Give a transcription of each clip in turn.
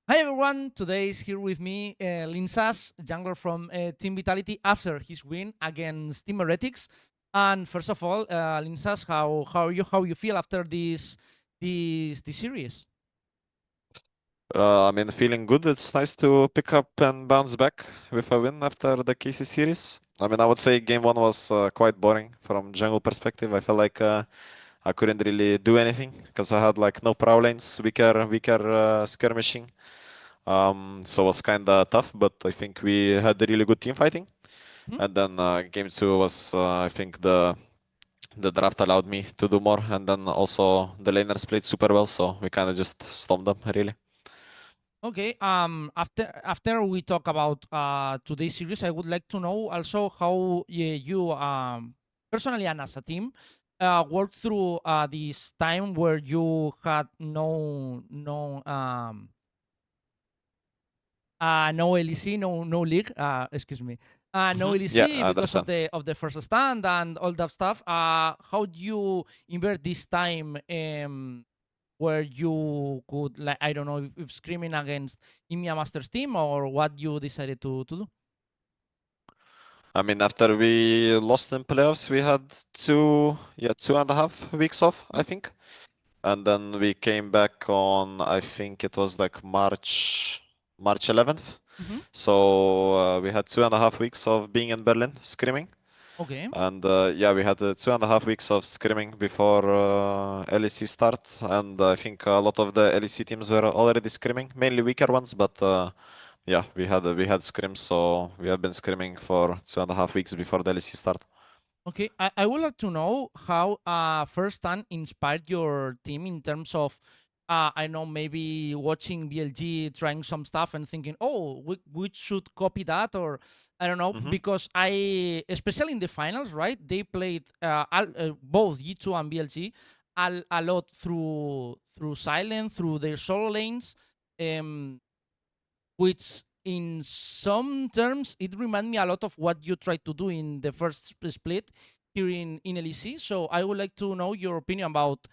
Hi everyone, today is here with me Lyncas, jungler from Team Vitality after his win against Team Heretics. And first of all, Lyncas, how are you? How you feel after this series? I mean, feeling good. It's nice to pick up and bounce back with a win after the KC series. I mean, I would say game one was quite boring from jungle perspective. I felt like I couldn't really do anything because I had like no prow lanes, weaker skirmishing. So it was kind of tough, but I think we had a really good team fighting. Hmm? And then game two was, I think the draft allowed me to do more, and then also the laners played super well, so we kind of just stomped them really. Okay. After we talk about today's series, I would like to know also how you personally and as a team worked through this time where you had no LEC, no league. Excuse me. No Yeah, LEC I because understand. of the first stand and all that stuff. How do you invert this time where you could, like, I don't know if screaming against Imia Masters team or what you decided to do? I mean, after we lost in playoffs, we had 2.5 weeks off, I Hmm? think. And then we came back on, I think it was like March 11th. Mm-hmm. So we had 2.5 weeks of being in Berlin, screaming. Okay. And yeah, we had 2.5 weeks of scrimming before LEC start, and I think a lot of the LEC teams were already scrimming, mainly weaker ones, but yeah, we had scrims, so we have been scrimming for 2.5 weeks before the LEC start. Okay, I would like to know how first stand inspired your team in terms of I know maybe watching BLG trying some stuff and thinking, oh, we should copy that, or I don't know, Hmm. because I especially in the finals, right? They played both G2 and BLG a lot through silent, through their solo lanes, um, which in some terms it reminded me a lot of what you tried to do in the first split here in LEC. So I would like to know your opinion about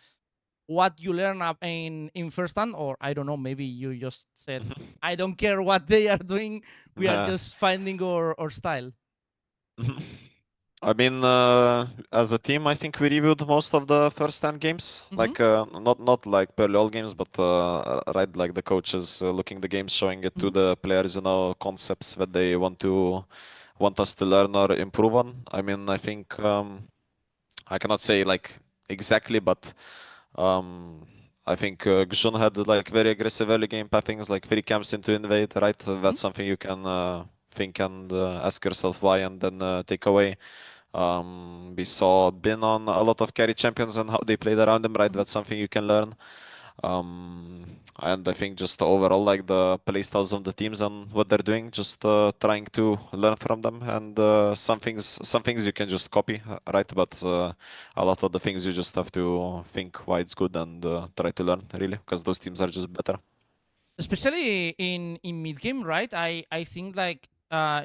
what you learn up in first hand, or I don't know, maybe you just said, I don't care what they are doing, we are just finding our style. I mean, as a team, I think we reviewed most of the first 10 games. Mm-hmm. Like, not like barely all games, but right, like the coaches looking the games, showing it to Mm-hmm. the players, concepts that they want us to learn or improve on. I mean, I think I cannot say like exactly, but um, I think Gzhun had like very aggressive early game pathings, like three camps into invade, right? Mm-hmm. That's something you can think and ask yourself why, and then take away. We saw Bin on a lot of carry champions and how they played around them, right? Mm-hmm. That's something you can learn. And I think just overall, like the playstyles of the teams and what they're doing, just trying to learn from them. And some things you can just copy, right? But a lot of the things you just have to think why it's good and try to learn, really, because those teams are just better. Especially in mid game, right? I think like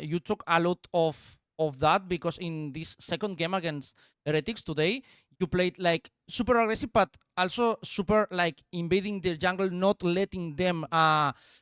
you took a lot of that because in this second game against Heretics today, you played like super aggressive, but also super like invading their jungle, not letting them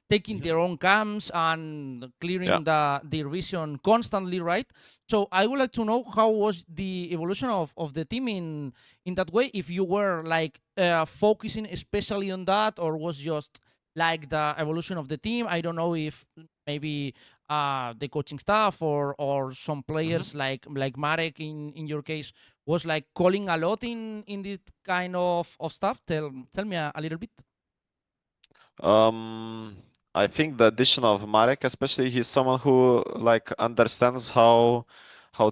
taking Mhm. their own camps and Yeah. clearing the vision constantly, right? So I would like to know how was the evolution of the team in that way. If you were like focusing especially on that, or was just like the evolution of the team. I don't know if maybe the coaching staff or some Mhm. players like Marek in your case was like calling a lot in this kind of stuff. Tell me a little bit. Um, I think the addition of Marek, especially, he's someone who like understands how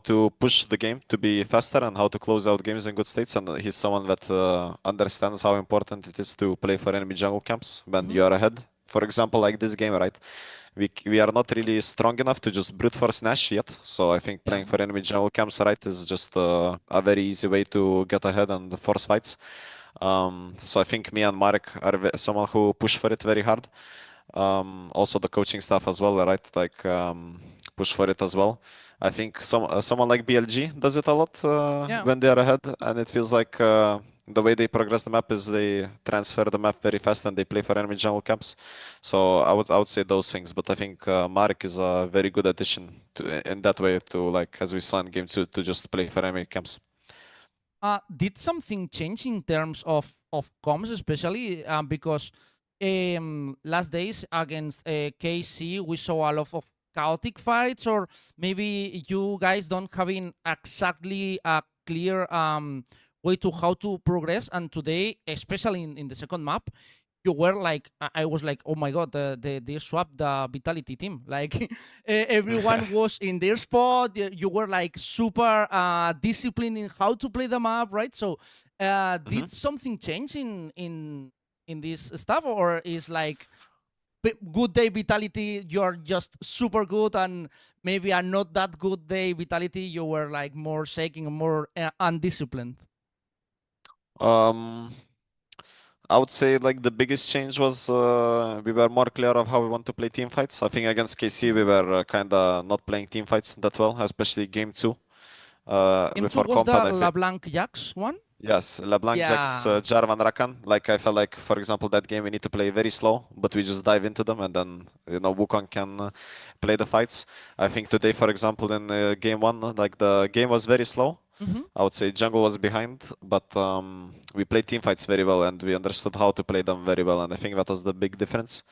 to push the game to be faster and how to close out games in good states. And he's someone that understands how important it is to play for enemy jungle camps when Mm-hmm. you are ahead. For example, like this game, right? We are not really strong enough to just brute force Nash yet. So I think Yeah. playing for enemy jungle camps, right, is just a very easy way to get ahead and force fights. So I think me and Marek are someone who push for it very hard. Also the coaching staff as well, right? Like push for it as well. I think someone like BLG does it a lot Yeah. when they are ahead, and it feels like the way they progress the map is they transfer the map very fast and they play for enemy jungle camps. So I would say those things. But I think Marek is a very good addition in that way to, like, as we saw in game 2, to just play for enemy camps. Did something change in terms of comms, especially because last days against KC we saw a lot of chaotic fights, or maybe you guys don't having exactly a clear way to how to progress, and today, especially in the second map, you were like, I was like, oh my god, they swapped the vitality team. Like everyone was in their spot. You were like super disciplined in how to play the map, right? So did something change in this stuff, or is like good day vitality, you're just super good, and maybe a not that good day vitality, you were like more shaking, more undisciplined? Um, I would say like the biggest change was we were more clear of how we want to play team fights. I think against KC we were kind of not playing team fights that well, especially game 2. Game two Before was comp, and the I think LeBlanc Jax one. yes, LeBlanc, Jax, Yeah. Jarvan, Rakan. Like I felt like, for example, that game we need to play very slow, but we just dive into them, and then Wukong can play the fights. I think today, for example, in game 1, like the game was very slow. Mm-hmm. I would say jungle was behind, but we played team fights very well, and we understood how to play them very well, and I think that was the big difference.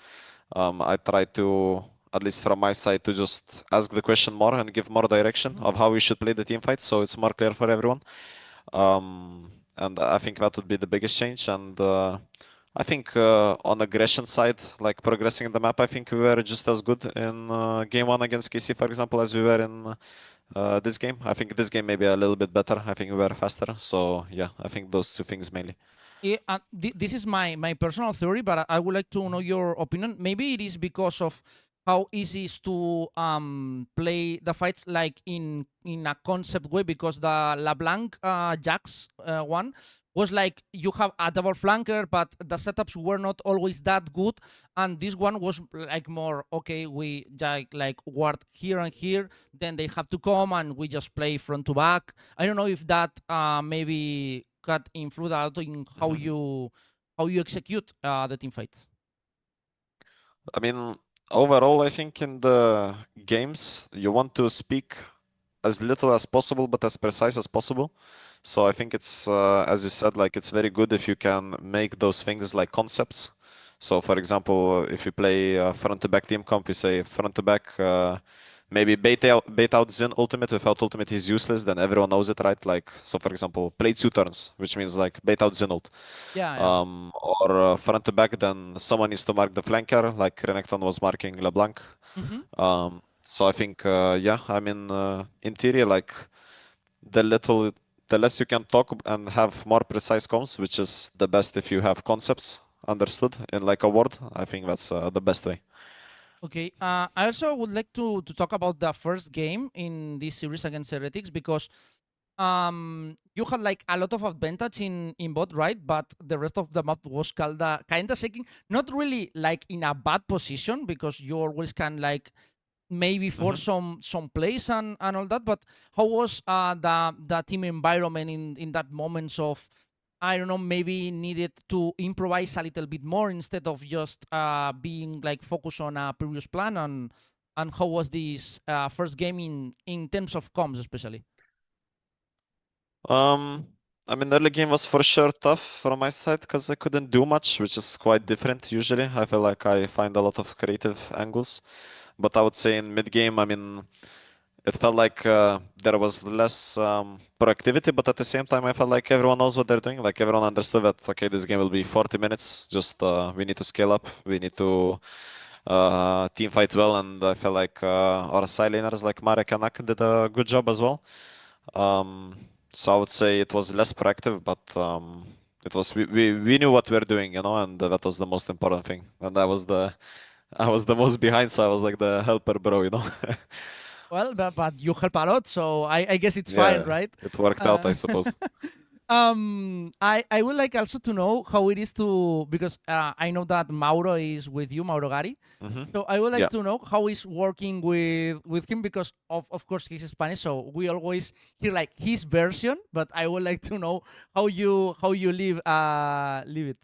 I tried to, at least from my side, to just ask the question more and give more direction Mm-hmm. of how we should play the team fights, so it's more clear for everyone. And I think that would be the biggest change. And I think on aggression side, like progressing in the map, I think we were just as good in game 1 against KC, for example, as we were in this game. I think this game maybe a little bit better. I think we were faster. So yeah, I think those two things mainly. Yeah, this is my personal theory, but I would like to know your opinion. Maybe it is because of how easy it is to play the fights like in a concept way, because the LeBlanc Jax one was like you have a double flanker, but the setups were not always that good, and this one was like more okay. We like ward here and here, then they have to come, and we just play front to back. I don't know if that maybe got influence out in how you execute the team fights. I mean, overall, I think in the games, you want to speak as little as possible, but as precise as possible. So I think it's, as you said, like it's very good if you can make those things like concepts. So for example, if you play front to back team comp, you say front to back, maybe bait out Zen ultimate. Without ultimate, he's useless. Then everyone knows it, right? Like, so for example, play 2 turns, which means like bait out Zen ult. Yeah, yeah. Or front to back, then someone needs to mark the flanker, like Renekton was marking LeBlanc. Mm-hmm. So I think, yeah, I mean, in theory, like the little, the less you can talk and have more precise comms, which is the best if you have concepts understood in like a word. I think that's the best way. Okay. I also would like to talk about the first game in this series against Heretics, because you had like a lot of advantage in bot, right? But the rest of the map was kinda shaking. Not really like in a bad position, because you always can like maybe for some plays and all that. But how was the team environment in that moments of, I don't know, maybe needed to improvise a little bit more instead of just being like focused on a previous plan, and how was this first game in terms of comms especially? Um, I mean, early game was for sure tough from my side because I couldn't do much, which is quite different usually. I feel like I find a lot of creative angles. But I would say in mid game, I mean, it felt like there was less proactivity, but at the same time, I felt like everyone knows what they're doing. Like everyone understood that, okay, this game will be 40 minutes. Just we need to scale up. We need to team fight well. And I felt like our side laners like Marek and Naak did a good job as well. Um, so I would say it was less proactive, but it was we knew what we were doing, and that was the most important thing. And I was the most behind, so I was like the helper bro. Well, but you help a lot, so I guess it's fine, Yeah, right? it worked out, I Uh, suppose. I would like also to know how it is to, because I know that Mauro is with you, Mauro Garih. So I would like Yeah. to know how is working with him, because of course he's Spanish, so we always hear like his version. But I would like to know how you live it.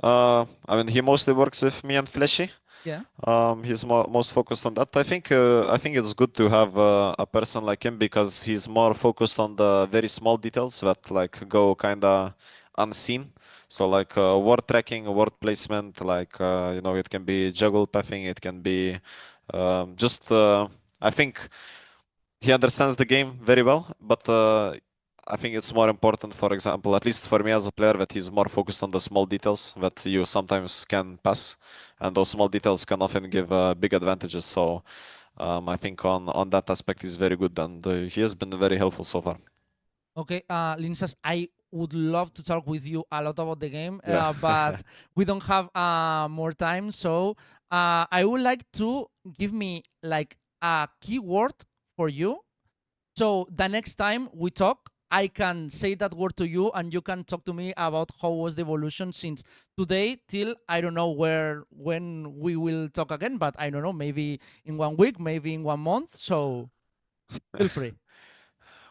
I mean, he mostly works with me and Fleshy. Yeah. He's most focused on that. I think it's good to have a person like him because he's more focused on the very small details that like go kinda unseen. So like word tracking, word placement, like you know, it can be juggle pathing, it can be just I think he understands the game very well, but I think it's more important, for example, at least for me as a player, that he's more focused on the small details that you sometimes can pass, and those small details can often give big advantages. So I think on that aspect he's very good, and he has been very helpful so far. Okay, Linsas, I would love to talk with you a lot about the game, Yeah. but we don't have more time. So I would like to give me like a keyword for you. So the next time we talk, I can say that word to you, and you can talk to me about how was the evolution since today till I don't know when we will talk again, but I don't know, maybe in 1 week, maybe in 1 month. So feel free.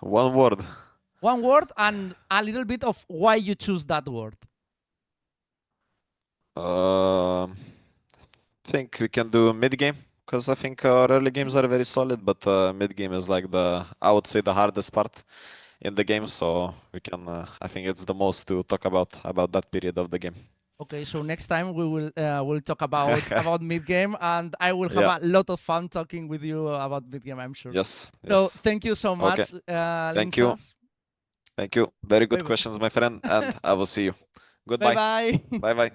One word. One word and a little bit of why you choose that word. Think we can do mid game because I think our early games are very solid, but mid game is like I would say the hardest part in the game. So we can, I think it's the most to talk about that period of the game. Okay, so next time we'll talk about mid game, and I will have Yeah. a lot of fun talking with you about mid game, I'm sure. Yes. So Yes. thank you so Okay. much, Thank you. Linsas. Thank you. Very good Bye questions, my friend, and I will see you. bye. Goodbye. Bye. Bye bye.